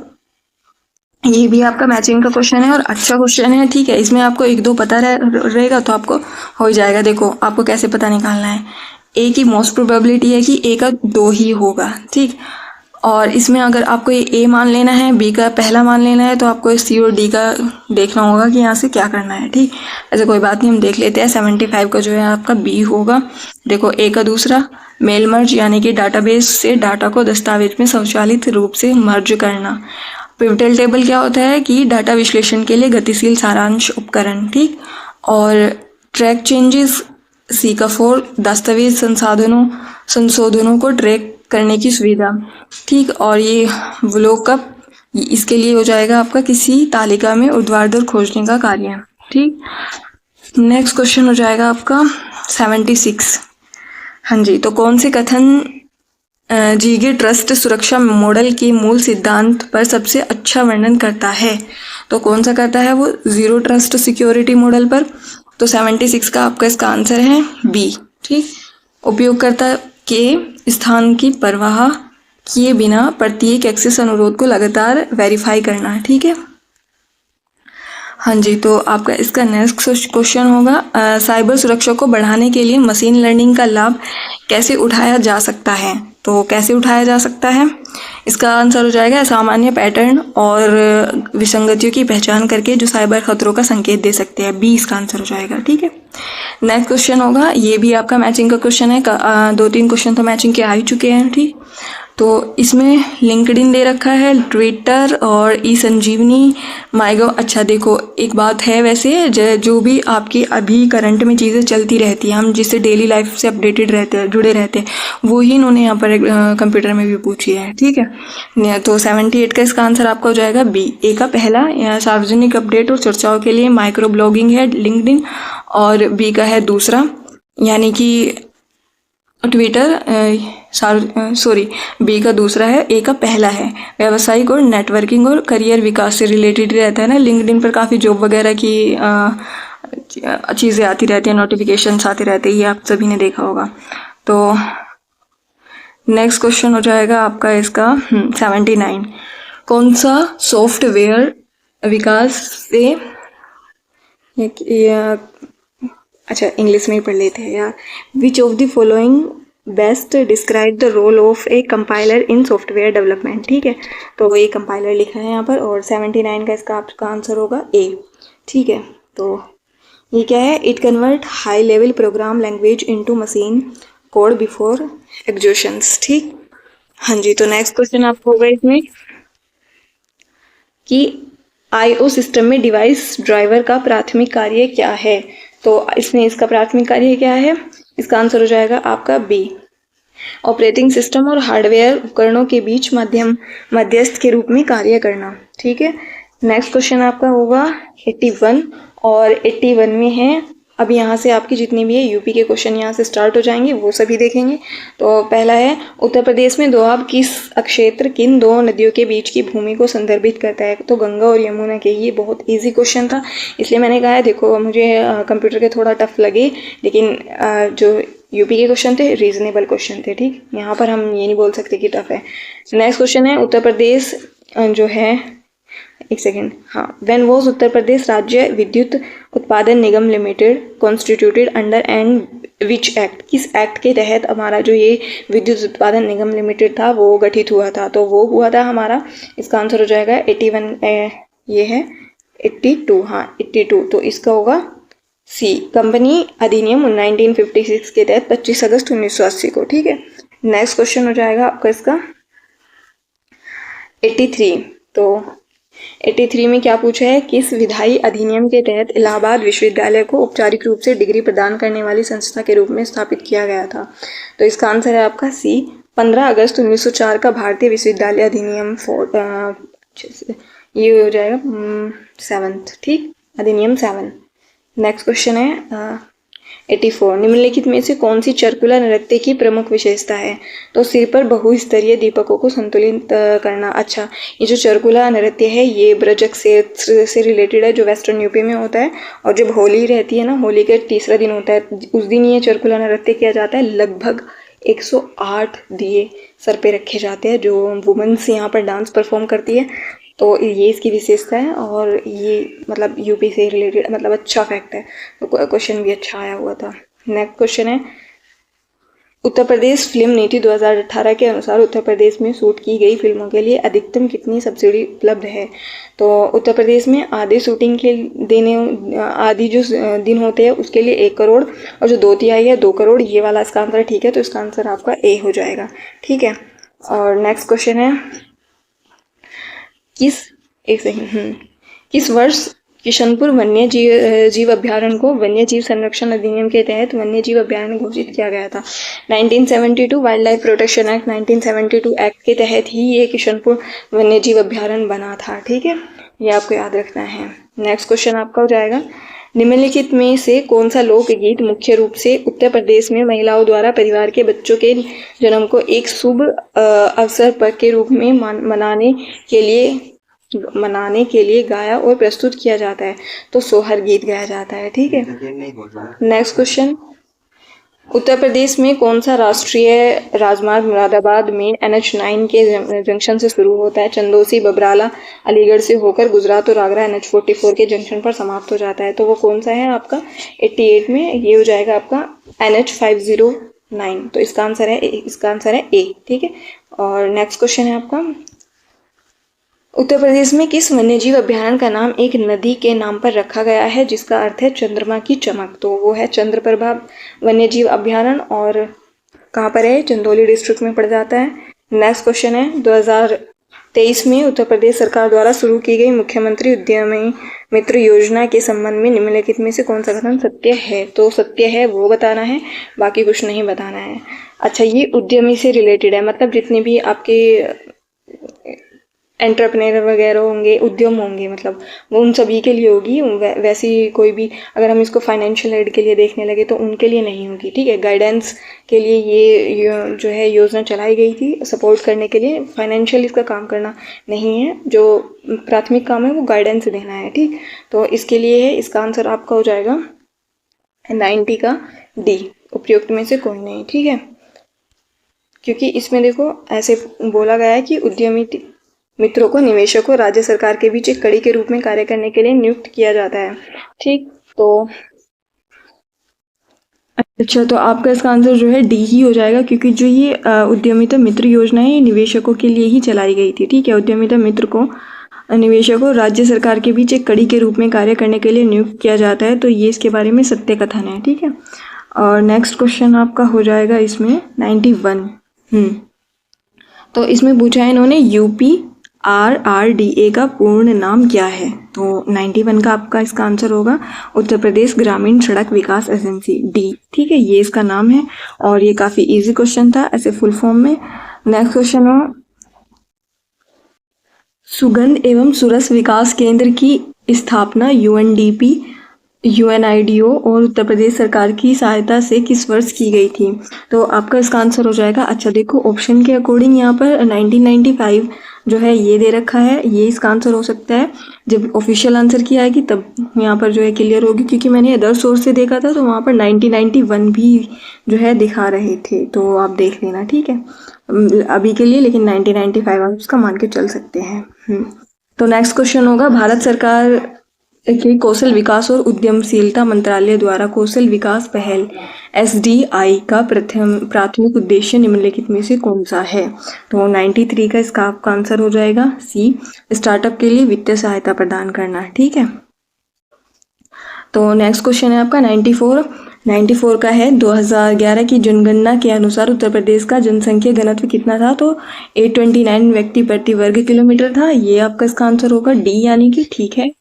[SPEAKER 1] ये भी आपका मैचिंग का क्वेश्चन है और अच्छा क्वेश्चन है। ठीक है, इसमें आपको एक दो पता रहेगा तो आपको हो जाएगा। देखो आपको कैसे पता निकालना है, ए की मोस्ट प्रोबेबिलिटी है कि ए का 2 ही होगा। ठीक, और इसमें अगर आपको ये ए मान लेना है, बी का पहला मान लेना है, तो आपको सी और डी का देखना होगा कि यहाँ से क्या करना है। ठीक, ऐसे कोई बात नहीं, हम देख लेते हैं। 75 का जो है आपका बी होगा। देखो ए का दूसरा मेल मर्ज, यानी कि डाटाबेस से डाटा को दस्तावेज में स्वचालित रूप से मर्ज करना। पिवटल टेबल क्या होता है कि डाटा विश्लेषण के लिए गतिशील सारांश उपकरण। ठीक, और ट्रैक चेंजेस, सी का 4 दस्तावेज संशोधनों को ट्रैक करने की सुविधा। ठीक, और ये व्लॉकअप इसके लिए हो जाएगा आपका किसी तालिका में ऊर्ध्वाधर खोजने का कार्य। ठीक, नेक्स्ट क्वेश्चन हो जाएगा आपका 76। हाँ जी, तो कौन से कथन जीगे ट्रस्ट सुरक्षा मॉडल के मूल सिद्धांत पर सबसे अच्छा वर्णन करता है? तो कौन सा करता है वो? जीरो ट्रस्ट सिक्योरिटी मॉडल पर। तो 76 का आपका इसका आंसर है बी। ठीक, उपयोगकर्ता के स्थान की परवाह किए बिना प्रत्येक एक्सेस अनुरोध को लगातार वेरीफाई करना। ठीक है, हाँ जी, तो आपका इसका नेक्स्ट क्वेश्चन होगा साइबर सुरक्षा को बढ़ाने के लिए मशीन लर्निंग का लाभ कैसे उठाया जा सकता है? तो कैसे उठाया जा सकता है? इसका आंसर हो जाएगा असामान्य पैटर्न और विसंगतियों की पहचान करके जो साइबर खतरों का संकेत दे सकते हैं। बी इसका आंसर हो जाएगा। ठीक है, नेक्स्ट क्वेश्चन होगा, ये भी आपका मैचिंग का क्वेश्चन है। 2-3 क्वेश्चन तो मैचिंग के आ ही चुके हैं। ठीक, तो इसमें लिंक्डइन दे रखा है, ट्विटर और ई संजीवनी, माईगव। अच्छा देखो, एक बात है वैसे, जो भी आपकी अभी करंट में चीज़ें चलती रहती हैं, हम जिससे डेली लाइफ से अपडेटेड रहते हैं, जुड़े रहते हैं, वो ही इन्होंने यहाँ पर कंप्यूटर में भी पूछी है। ठीक है, तो 78 का इसका आंसर आपका हो जाएगा बी। ए का पहला सार्वजनिक अपडेट और चर्चाओं के लिए माइक्रो ब्लॉगिंग है लिंक्डइन, और बी का है दूसरा यानी कि ट्विटर। सॉरी, बी का दूसरा है, ए का पहला है व्यावसायिक और नेटवर्किंग और करियर विकास से रिलेटेड रहता है ना। लिंक्डइन पर काफ़ी जॉब वगैरह की चीज़ें आती रहती हैं, नोटिफिकेशंस आते रहते हैं, ये आप सभी ने देखा होगा। तो नेक्स्ट क्वेश्चन हो जाएगा आपका इसका 79। कौन सा सॉफ्टवेयर विकास से अच्छा इंग्लिश में ही पढ़ लेते हैं यार। Which of the following best describe the role of a compiler in software development. ठीक है, तो ये कंपाइलर लिखा है यहाँ पर, और 79 का इसका आपका आंसर होगा ए। ठीक है, तो ये क्या है? It convert high level programme language into machine code before executions. ठीक, हाँ जी, तो नेक्स्ट क्वेश्चन आपको होगा इसमें कि आईओ सिस्टम में डिवाइस ड्राइवर का प्राथमिक कार्य क्या है? तो इसमें इसका प्राथमिक कार्य क्या है? इसका आंसर हो जाएगा आपका बी, ऑपरेटिंग सिस्टम और हार्डवेयर उपकरणों के बीच मध्यस्थ के रूप में कार्य करना। ठीक है, नेक्स्ट क्वेश्चन आपका होगा 81, और 81 में है, अब यहाँ से आपकी जितनी भी है यूपी के क्वेश्चन यहाँ से स्टार्ट हो जाएंगे, वो सभी देखेंगे। तो पहला है, उत्तर प्रदेश में दोआब किस क्षेत्र किन दो नदियों के बीच की भूमि को संदर्भित करता है? तो गंगा और यमुना के। ये बहुत इजी क्वेश्चन था, इसलिए मैंने कहा है देखो मुझे कंप्यूटर के थोड़ा टफ लगे, लेकिन जो यूपी के क्वेश्चन थे रीजनेबल क्वेश्चन थे। ठीक, यहाँ पर हम ये नहीं बोल सकते कि टफ है। नेक्स्ट क्वेश्चन है, उत्तर प्रदेश जो है, एक सेकेंड, हाँ, when was Uttar Pradesh Rajya Vidyut Utpadan Nigam limited constituted under and which act? किस एक्ट के तहत हमारा जो ये विद्युत उत्पादन निगम लिमिटेड था वो गठित हुआ था? तो वो हुआ था हमारा, इसका आंसर हो जाएगा 81, ये है 82, हाँ 82, तो इसका होगा सी, कंपनी अधिनियम 1956 के तहत 25 अगस्त 1980 को। ठीक है, नेक्स्ट क्वेश्चन हो जाएगा आपका इसका 83। तो 83 में क्या पूछा है? किस विधायी अधिनियम के तहत इलाहाबाद विश्वविद्यालय को औपचारिक रूप से डिग्री प्रदान करने वाली संस्था के रूप में स्थापित किया गया था? तो इसका आंसर है आपका सी, 15 अगस्त 1904 का भारतीय विश्वविद्यालय अधिनियम ये हो जाएगा 7th। ठीक, अधिनियम 7। नेक्स्ट क्वेश्चन है 84, निम्नलिखित में से कौन सी चरकुला नृत्य की प्रमुख विशेषता है? तो सिर पर बहुस्तरीय दीपकों को संतुलित करना। अच्छा, ये जो चरकुला नृत्य है ये ब्रज क्षेत्र से रिलेटेड है, जो वेस्टर्न यूपी में होता है, और जब होली रहती है ना, होली के तीसरा दिन होता है, उस दिन ये चरकुला नृत्य किया जाता है। लगभग 108 दिए सर पे रखे जाते हैं, जो वुमेन्स यहाँ पर डांस परफॉर्म करती है। तो ये इसकी विशेषता है, और ये मतलब यूपी से रिलेटेड मतलब अच्छा फैक्ट है, तो क्वेश्चन भी अच्छा आया हुआ था। नेक्स्ट क्वेश्चन है, उत्तर प्रदेश फिल्म नीति 2018 के अनुसार उत्तर प्रदेश में शूट की गई फिल्मों के लिए अधिकतम कितनी सब्सिडी उपलब्ध है? तो उत्तर प्रदेश में आधे शूटिंग के देने आधी जो दिन होते हैं उसके लिए 1 करोड़, और जो 2/3 है 2 करोड़, ये वाला इसका आंसर ठीक है, तो इसका आंसर आपका ए हो जाएगा। ठीक है, और नेक्स्ट क्वेश्चन है, किस वर्ष किशनपुर वन्य जीव अभ्यारण्य को वन्य जीव संरक्षण अधिनियम के तहत वन्य जीव अभ्यारण्य घोषित किया गया था। 1972 wild life protection act 1972 act के तहत ही ये किशनपुर वन्य जीव अभ्यारण्य बना था। ठीक है, ये आपको याद रखना है। नेक्स्ट क्वेश्चन आपका हो जाएगा, निम्नलिखित में से कौन सा लोकगीत मुख्य रूप से उत्तर प्रदेश में महिलाओं द्वारा परिवार के बच्चों के जन्म को एक शुभ अवसर पर के रूप में मनाने के लिए गाया और प्रस्तुत किया जाता है? तो सोहर गीत गाया जाता है। ठीक है, नेक्स्ट क्वेश्चन, उत्तर प्रदेश में कौन सा राष्ट्रीय राजमार्ग मुरादाबाद में NH9 के जंक्शन से शुरू होता है? चंदौसी, बबराला, अलीगढ़ से होकर गुजरात और आगरा NH44 के जंक्शन पर समाप्त हो जाता है। तो वो कौन सा है आपका 88 में? ये हो जाएगा आपका NH509। तो इसका आंसर है ए। ठीक है, और नेक्स्ट क्वेश्चन है आपका, उत्तर प्रदेश में किस वन्यजीव अभ्यारण्य का नाम एक नदी के नाम पर रखा गया है जिसका अर्थ है चंद्रमा की चमक? तो वो है चंद्रप्रभा वन्यजीव अभ्यारण्य, और कहाँ पर है? चंदौली डिस्ट्रिक्ट में पड़ जाता है। नेक्स्ट क्वेश्चन है, 2023 में उत्तर प्रदेश सरकार द्वारा शुरू की गई मुख्यमंत्री उद्यमी मित्र योजना के संबंध में निम्नलिखित में से कौन सा कथन सत्य है? तो सत्य है वो बताना है, बाकी कुछ नहीं बताना है। अच्छा, ये उद्यमी से रिलेटेड है, मतलब जितने भी आपके एंटरप्रेन्योर वगैरह होंगे, उद्यम होंगे, मतलब वो उन सभी के लिए होगी। वैसी कोई भी अगर हम इसको फाइनेंशियल एड के लिए देखने लगे तो उनके लिए नहीं होगी। ठीक है, गाइडेंस के लिए ये जो है योजना चलाई गई थी सपोर्ट करने के लिए, फाइनेंशियल इसका काम करना नहीं है। जो प्राथमिक काम है वो गाइडेंस देना है। ठीक, तो इसके लिए है, इसका आंसर आपका हो जाएगा 90 का डी, उपयुक्त में से कोई नहीं। ठीक है, क्योंकि इसमें देखो ऐसे बोला गया है कि उद्यमी मित्रों को निवेशकों राज्य सरकार के बीच एक कड़ी के रूप में कार्य करने के लिए नियुक्त किया जाता है। ठीक, तो अच्छा, तो आपका इसका आंसर जो है डी ही हो जाएगा, क्योंकि जो ये उद्यमिता मित्र योजना है ये निवेशकों के लिए ही चलाई गई थी। ठीक है, उद्यमिता मित्र को निवेशकों राज्य सरकार के बीच एक कड़ी के रूप में कार्य करने के लिए नियुक्त किया जाता है। तो ये इसके बारे में सत्य कथन है। ठीक है, और नेक्स्ट क्वेश्चन आपका हो जाएगा इसमें 91। तो इसमें पूछा है इन्होंने UPRRDA का पूर्ण नाम क्या है? तो 91 का आपका इसका आंसर होगा उत्तर प्रदेश ग्रामीण सड़क विकास एजेंसी, डी। ठीक है, ये इसका नाम है और ये काफ़ी इजी क्वेश्चन था ऐसे फुल फॉर्म में। नेक्स्ट क्वेश्चन हो, सुगंध एवं सुरस विकास केंद्र की स्थापना UNDP, UNIDO और उत्तर प्रदेश सरकार की सहायता से किस वर्ष की गई थी? तो आपका इसका आंसर हो जाएगा, अच्छा देखो ऑप्शन के अकॉर्डिंग यहाँ पर 1995 जो है ये दे रखा है, ये इसका आंसर हो सकता है। जब ऑफिशियल आंसर की आएगी तब यहाँ पर जो है क्लियर होगी, क्योंकि मैंने अदर सोर्स से देखा था तो वहाँ पर 1991 भी जो है दिखा रहे थे, तो आप देख लेना। ठीक है, अभी के लिए लेकिन 1995 आप उसका मान के चल सकते हैं। तो नेक्स्ट क्वेश्चन होगा, भारत सरकार के कौशल विकास और उद्यमशीलता मंत्रालय द्वारा कौशल विकास पहल SDI का प्राथमिक उद्देश्य निम्नलिखित में से कौन सा है? तो 93 का इसका आपका आंसर हो जाएगा सी, स्टार्टअप के लिए वित्तीय सहायता प्रदान करना। ठीक है, तो नेक्स्ट क्वेश्चन है आपका 94 का है, 2011 की जनगणना के अनुसार उत्तर प्रदेश का जनसंख्या घनत्व कितना था? तो 829 व्यक्ति प्रति वर्ग किलोमीटर था। ये आपका इसका आंसर होगा डी, यानी कि ठीक है।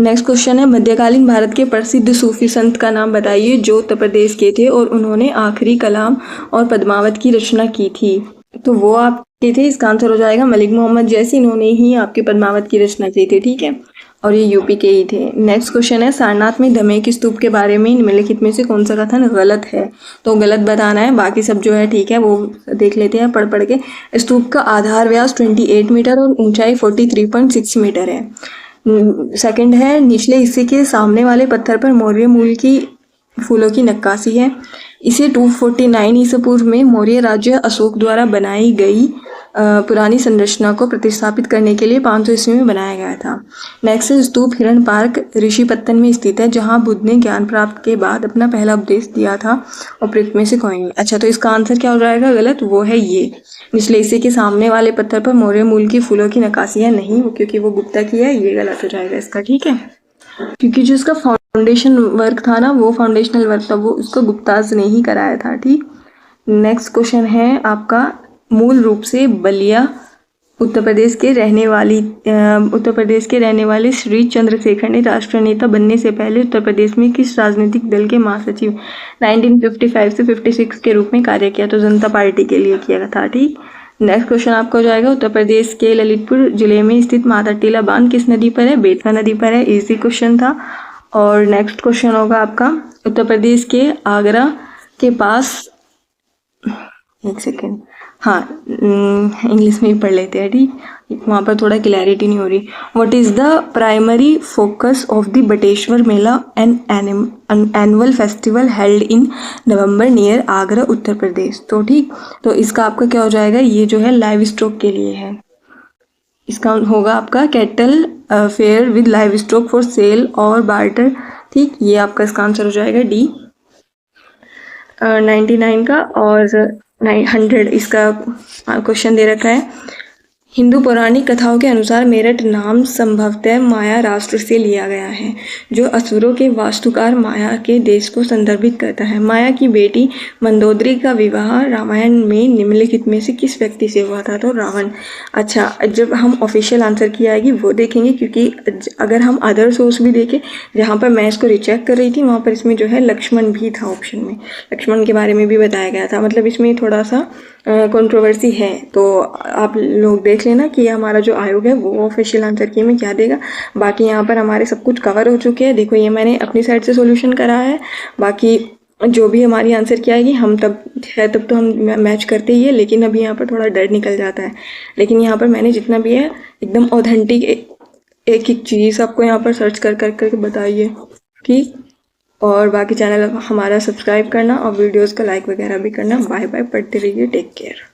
[SPEAKER 1] नेक्स्ट क्वेश्चन है, मध्यकालीन भारत के प्रसिद्ध सूफी संत का नाम बताइए जो उत्तर प्रदेश के थे और उन्होंने आखिरी कलाम और पद्मावत की रचना की थी। तो वो आपके थे, इसका आंसर हो जाएगा मलिक मोहम्मद जैसी, इन्होंने ही आपके पद्मावत की रचना की थी। ठीक है, और ये यूपी के ही थे। नेक्स्ट क्वेश्चन है, सारनाथ में धमेक स्तूप के बारे में निम्नलिखित में से कौन सा कथन गलत है? तो गलत बताना है, बाकी सब जो है ठीक है वो देख लेते हैं पढ़ के। स्तूप का आधार व्यास 28 मीटर और ऊंचाई 43.6 मीटर है। सेकंड है, निचले हिस्से के सामने वाले पत्थर पर मौर्य मूल की फूलों की नक्काशी है। इसे 249 ईसा पूर्व में मौर्य राज्य अशोक द्वारा बनाई गई पुरानी संरचना को प्रतिस्थापित करने के लिए 500 ईस्वी में बनाया गया था। नेक्स्ट स्तूप हिरण पार्क ऋषिपत्तन में स्थित है, जहां बुद्ध ने ज्ञान प्राप्त के बाद अपना पहला उपदेश दिया था। उपयुक्त में से कोई नहीं। अच्छा, तो इसका आंसर क्या हो जाएगा गलत? वो है ये, निचले हिस्से के सामने वाले पत्थर पर मौर्य मूल की फूलों की नक्काशी है नहीं, क्योंकि वो गुप्ता की है, ये गलत हो जाएगा इसका। ठीक है, क्योंकि जो इसका फाउंडेशन वर्क था ना, वो फाउंडेशनल वर्क था, वो उसको गुप्ताज ने ही कराया था। ठीक, नेक्स्ट क्वेश्चन है आपका, मूल रूप से बलिया उत्तर प्रदेश के रहने वाले श्री चंद्रशेखर ने राष्ट्रनेता बनने से पहले उत्तर प्रदेश में किस राजनीतिक दल के महासचिव 1955 से 56 के रूप में कार्य किया? तो जनता पार्टी के लिए किया था। ठीक, नेक्स्ट क्वेश्चन आपका हो जाएगा, उत्तर प्रदेश के ललितपुर जिले में स्थित माता टीला बांध किस नदी पर है? बेतवा नदी पर है। इजी क्वेश्चन था। और नेक्स्ट क्वेश्चन होगा आपका, उत्तर प्रदेश के आगरा के पास, एक सेकेंड, हाँ इंग्लिश में ही पढ़ लेते हैं। ठीक, वहाँ पर थोड़ा क्लैरिटी नहीं हो रही। What is the primary focus of the Bateshwar mela an annual festival held in November near Agra Uttar Pradesh? तो ठीक, तो इसका आपका क्या हो जाएगा, ये जो है लाइव स्टॉक के लिए है। इसका होगा आपका cattle fair with live stock for sale और बार्टर। ठीक, ये आपका इसका आंसर हो जाएगा डी 99 का। और 100 इसका क्वेश्चन दे रखा है, हिंदू पौराणिक कथाओं के अनुसार मेरठ नाम संभवतः माया राष्ट्र से लिया गया है, जो असुरों के वास्तुकार माया के देश को संदर्भित करता है। माया की बेटी मंदोदरी का विवाह रामायण में निम्नलिखित में से किस व्यक्ति से हुआ था? तो रावण। अच्छा, जब हम ऑफिशियल आंसर की आएगी वो देखेंगे, क्योंकि अगर हम अदर सोर्स भी देखें, जहाँ पर मैं इसको रिचेक कर रही थी वहाँ पर इसमें जो है लक्ष्मण भी था ऑप्शन में, लक्ष्मण के बारे में भी बताया गया था। मतलब इसमें थोड़ा सा कंट्रोवर्सी है, तो आप लोग देख लेना कि हमारा जो आयोग है वो ऑफिशियल आंसर की में क्या देगा। बाकी यहाँ पर हमारे सब कुछ कवर हो चुके हैं। देखो, ये मैंने अपनी साइड से सॉल्यूशन करा है। बाकी जो भी हमारी आंसर की आएगी हम तब तो हम मैच करते ही है, लेकिन अभी यहाँ पर थोड़ा डर निकल जाता है। लेकिन यहाँ पर मैंने जितना भी है एकदम ऑथेंटिक एक एक चीज़ आपको यहाँ पर सर्च कर करके बताई है। ठीक, और बाकी चैनल हमारा सब्सक्राइब करना और वीडियोस का लाइक वगैरह भी करना। बाय बाय, पढ़ते रहिए, टेक केयर।